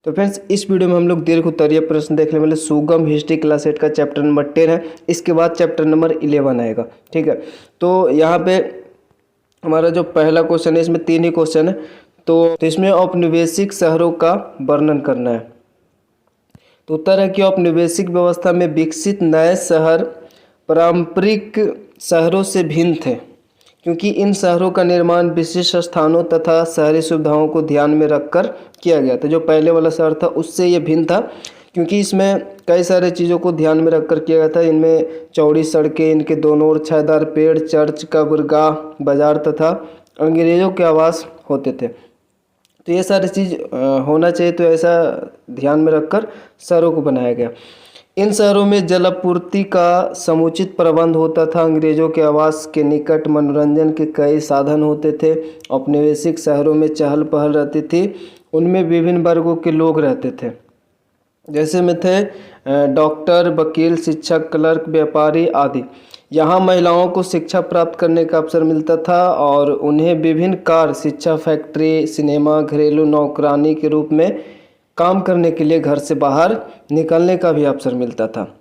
तो फ्रेंड्स, इस वीडियो में हम लोग दीर्घ उत्तरीय प्रश्न देखने वाले सुगम हिस्ट्री क्लास 8 का चैप्टर नंबर 10 है। इसके बाद चैप्टर नंबर 11 आएगा। ठीक है, तो यहाँ पे हमारा जो पहला क्वेश्चन है, इसमें 3 ही क्वेश्चन है। तो इसमें औपनिवेशिक शहरों का वर्णन करना है। तो उत्तर है कि औपनिवेशिक व्यवस्था में विकसित नए शहर पारंपरिक शहरों से भिन्न थे, क्योंकि इन शहरों का निर्माण विशिष्ट स्थानों तथा शहरी सुविधाओं को ध्यान में रखकर किया गया था। जो पहले वाला शहर था उससे ये भिन्न था, क्योंकि इसमें कई सारे चीज़ों को ध्यान में रखकर किया गया था। इनमें चौड़ी सड़कें, इनके दोनों ओर छायादार पेड़, चर्च, कब्रगाह, बाजार तथा अंग्रेजों के आवास होते थे। तो ये सारी चीज़ होना चाहिए, तो ऐसा ध्यान में रखकर शहरों को बनाया गया। इन शहरों में जलापूर्ति का समुचित प्रबंध होता था। अंग्रेजों के आवास के निकट मनोरंजन के कई साधन होते थे। औपनिवेशिक शहरों में चहल पहल रहती थी। उनमें विभिन्न वर्गों के लोग रहते थे, जैसे में थे डॉक्टर, वकील, शिक्षक, क्लर्क, व्यापारी आदि। यहाँ महिलाओं को शिक्षा प्राप्त करने का अवसर मिलता था और उन्हें विभिन्न कार्य, शिक्षा, फैक्ट्री, सिनेमा, घरेलू नौकरानी के रूप में काम करने के लिए घर से बाहर निकलने का भी अवसर मिलता था।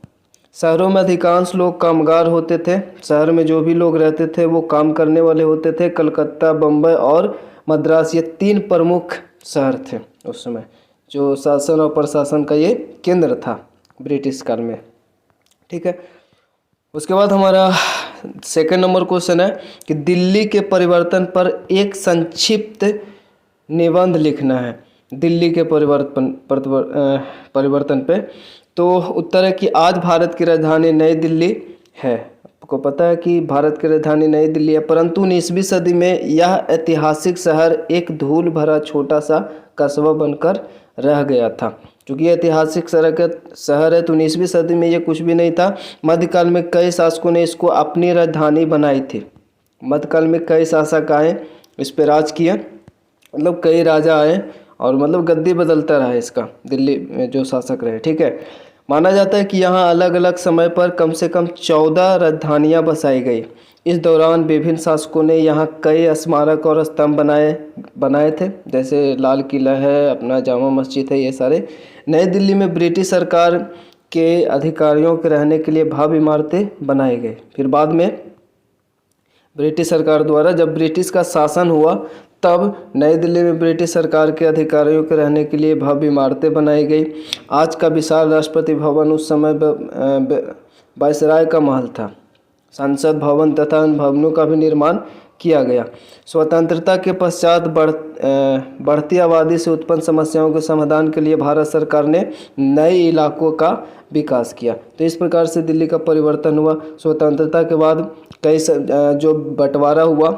शहरों में अधिकांश लोग कामगार होते थे। शहर में जो भी लोग रहते थे वो काम करने वाले होते थे। कलकत्ता, बम्बई और मद्रास, ये 3 प्रमुख शहर थे उस समय, जो शासन और प्रशासन का ये केंद्र था ब्रिटिश काल में। ठीक है, उसके बाद हमारा सेकंड नंबर क्वेश्चन है कि दिल्ली के परिवर्तन पर एक संक्षिप्त निबंध लिखना है। दिल्ली के परिवर्तन पे तो उत्तर है कि आज भारत की राजधानी नई दिल्ली है। आपको पता है कि भारत की राजधानी नई दिल्ली है, परंतु 19वीं सदी में यह ऐतिहासिक शहर एक धूल भरा छोटा सा कस्बा बनकर रह गया था। क्योंकि ये ऐतिहासिक शहर है, तो 19वीं सदी में ये कुछ भी नहीं था। मध्यकाल में कई शासकों ने इसको अपनी राजधानी बनाई थी। मध्यकाल में कई शासक आए, इस पर राज किया, मतलब कई राजा आए और मतलब गद्दी बदलता रहा इसका, दिल्ली में जो शासक रहे। ठीक है, माना जाता है कि यहाँ अलग अलग समय पर कम से कम 14 राजधानियाँ बसाई गई। इस दौरान विभिन्न शासकों ने यहाँ कई स्मारक और स्तंभ बनाए थे, जैसे लाल किला है, अपना जामा मस्जिद है, ये सारे। नई दिल्ली में ब्रिटिश सरकार के अधिकारियों के रहने के लिए भव्य इमारतें बनाई गई। फिर बाद में ब्रिटिश सरकार द्वारा, जब ब्रिटिश का शासन हुआ, तब नई दिल्ली में ब्रिटिश सरकार के अधिकारियों के रहने के लिए भव्य इमारतें बनाई गई। आज का विशाल राष्ट्रपति भवन उस समय वायसराय का महल था। संसद भवन तथा अन्य भवनों का भी निर्माण किया गया। स्वतंत्रता के पश्चात बढ़ती आबादी से उत्पन्न समस्याओं के समाधान के लिए भारत सरकार ने नए इलाकों का विकास किया। तो इस प्रकार से दिल्ली का परिवर्तन हुआ। स्वतंत्रता के बाद कई जो बंटवारा हुआ,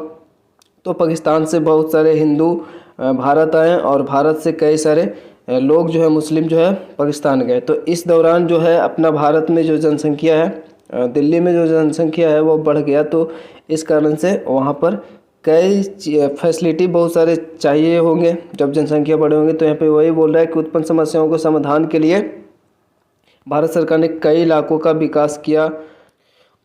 तो पाकिस्तान से बहुत सारे हिंदू भारत आए और भारत से कई सारे लोग जो है, मुस्लिम जो है, पाकिस्तान गए। तो इस दौरान जो है अपना भारत में जो जनसंख्या है, दिल्ली में जो जनसंख्या है वो बढ़ गया। तो इस कारण से वहाँ पर कई फैसिलिटी बहुत सारे चाहिए होंगे। जब जनसंख्या बढ़े होंगे, तो यहाँ पे वही बोल रहा है कि उत्पन्न समस्याओं को समाधान के लिए भारत सरकार ने कई इलाकों का विकास किया।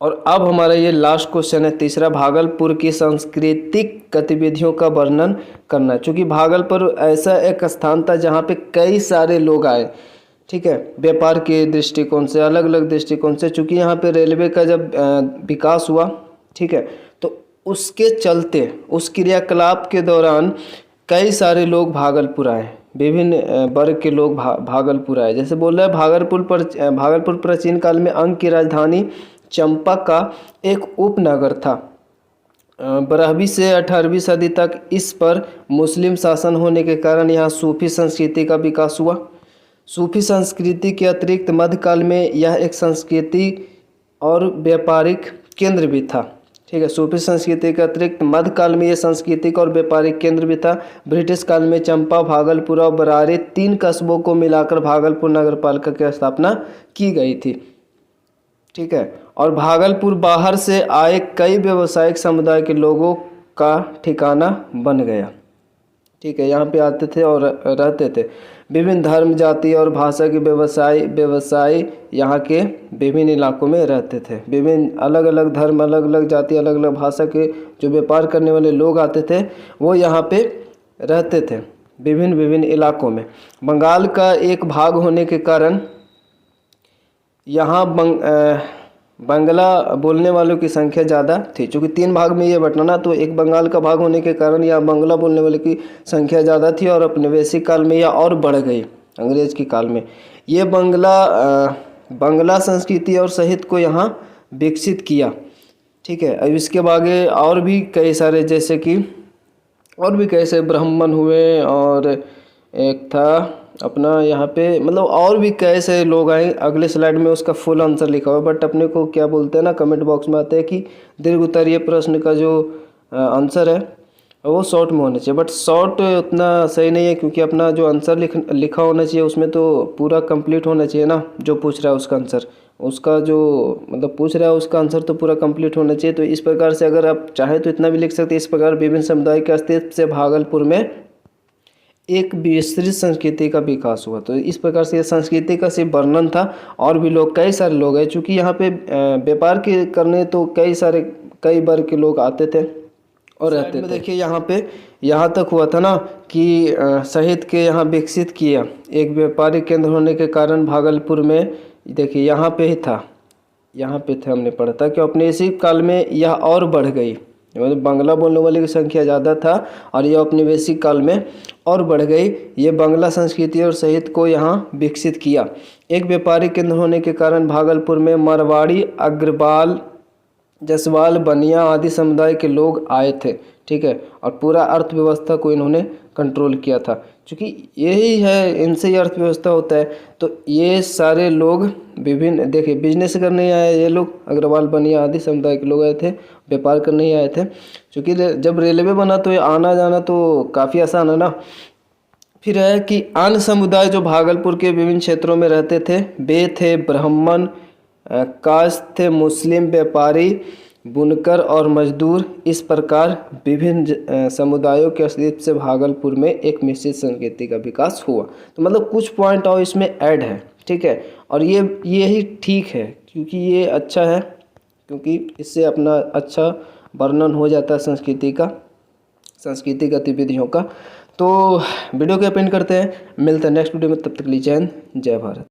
और अब हमारा ये लास्ट क्वेश्चन है, तीसरा, भागलपुर की सांस्कृतिक गतिविधियों का वर्णन करना। चूँकि भागलपुर ऐसा एक स्थान था जहाँ पे कई सारे लोग आए। ठीक है, व्यापार के दृष्टिकोण से, अलग अलग दृष्टिकोण से। चूँकि यहाँ पे रेलवे का जब विकास हुआ, ठीक है, तो उसके चलते, उस क्रियाकलाप के दौरान कई सारे लोग भागलपुर आए। विभिन्न वर्ग के लोग भागलपुर आए। जैसे बोल रहा है, भागलपुर प्राचीन काल में अंग की राजधानी चंपा का एक उपनगर था। 12वीं से 18वीं सदी तक इस पर मुस्लिम शासन होने के कारण यहाँ सूफी संस्कृति का विकास हुआ। सूफी संस्कृति के अतिरिक्त मध्यकाल में यह एक संस्कृति और व्यापारिक केंद्र भी था। ठीक है, सूफी संस्कृति के अतिरिक्त मध्यकाल में यह सांस्कृतिक और व्यापारिक केंद्र भी था। ब्रिटिश काल में चंपा, भागलपुर और बरारी 3 कस्बों को मिलाकर भागलपुर नगरपालिका की स्थापना की गई थी। ठीक है, और भागलपुर बाहर से आए कई व्यावसायिक समुदाय के लोगों का ठिकाना बन गया। ठीक है, यहाँ पे आते थे और रहते थे। विभिन्न धर्म, जाति और भाषा के व्यवसायी यहाँ के विभिन्न इलाकों में रहते थे। विभिन्न अलग अलग धर्म, अलग अलग जाति, अलग अलग भाषा के जो व्यापार करने वाले लोग आते थे, वो यहाँ पे रहते थे। विभिन्न विभिन्न इलाकों में। बंगाल का एक भाग होने के कारण यहाँ बांग्ला बोलने वालों की संख्या ज़्यादा थी। चूँकि 3 भाग में ये बंटा ना, तो एक बंगाल का भाग होने के कारण यहाँ बांग्ला बोलने वाले की संख्या ज़्यादा थी और औपनिवेशिक काल में यह और बढ़ गई। अंग्रेज के काल में ये बांग्ला संस्कृति और साहित्य को यहाँ विकसित किया। ठीक है, अब इसके आगे और भी कई सारे, जैसे कि और भी कैसे ब्राह्मण हुए, और एक था अपना यहाँ पे, मतलब और भी कैसे लोग आए। अगले स्लाइड में उसका फुल आंसर लिखा हुआ है, बट अपने को क्या बोलते हैं ना, कमेंट बॉक्स में आते हैं कि दीर्घ उत्तरीय प्रश्न का जो आंसर है वो शॉर्ट में होना चाहिए। बट शॉर्ट उतना सही नहीं है, क्योंकि अपना जो आंसर लिखा होना चाहिए उसमें तो पूरा कंप्लीट होना चाहिए ना। जो पूछ रहा है उसका आंसर, उसका जो मतलब पूछ रहा है उसका आंसर तो पूरा कंप्लीट होना चाहिए। तो इस प्रकार से अगर आप चाहे तो इतना भी लिख सकते हैं, इस प्रकार विभिन्न समुदाय के अस्तित्व से भागलपुर में एक विस्तृत संस्कृति का विकास हुआ। तो इस प्रकार से ये संस्कृति का सिर्फ वर्णन था, और भी लोग, कई सारे लोग हैं। चूँकि यहाँ पे व्यापार के करने तो कई वर्ग के लोग आते थे और रहते थे। देखिए यहाँ पे यहाँ तक हुआ था ना कि साहित्य के यहाँ विकसित किया। एक व्यापारिक केंद्र होने के कारण भागलपुर में, देखिए यहाँ पे ही था, यहाँ पे थे, हमने पढ़ा था कि औपनिवेशिक काल में यह और बढ़ गई। मतलब बांग्ला बोलने वाले की संख्या ज़्यादा था और यह औपनिवेशिक काल में और बढ़ गई। ये बांग्ला संस्कृति और साहित्य को यहाँ विकसित किया। एक व्यापारिक केंद्र होने के कारण भागलपुर में मारवाड़ी, अग्रवाल, जसवाल, बनिया आदि समुदाय के लोग आए थे। ठीक है, और पूरा अर्थव्यवस्था को इन्होंने कंट्रोल किया था। क्योंकि यही है, इनसे ही अर्थव्यवस्था होता है। तो ये सारे लोग विभिन्न, देखिए बिजनेस करने आए ये लोग, अग्रवाल, बनिया आदि समुदाय के लोग आए थे, व्यापार करने ही आए थे। क्योंकि जब रेलवे बना तो ये आना जाना तो काफ़ी आसान है ना। फिर है कि अन्य समुदाय जो भागलपुर के विभिन्न क्षेत्रों में रहते थे, वे थे ब्राह्मण, कास्ट थे, मुस्लिम, व्यापारी, बुनकर और मजदूर। इस प्रकार विभिन्न समुदायों के अस्तित्व से भागलपुर में एक मिश्रित संस्कृति का विकास हुआ। तो मतलब कुछ पॉइंट और इसमें ऐड है। ठीक है, और ये ही ठीक है, क्योंकि ये अच्छा है, क्योंकि इससे अपना अच्छा वर्णन हो जाता है सांस्कृतिक गतिविधियों का। तो वीडियो को एंड करते हैं, मिलते हैं नेक्स्ट वीडियो में। तब तक के लिए जय हिंद, जय भारत।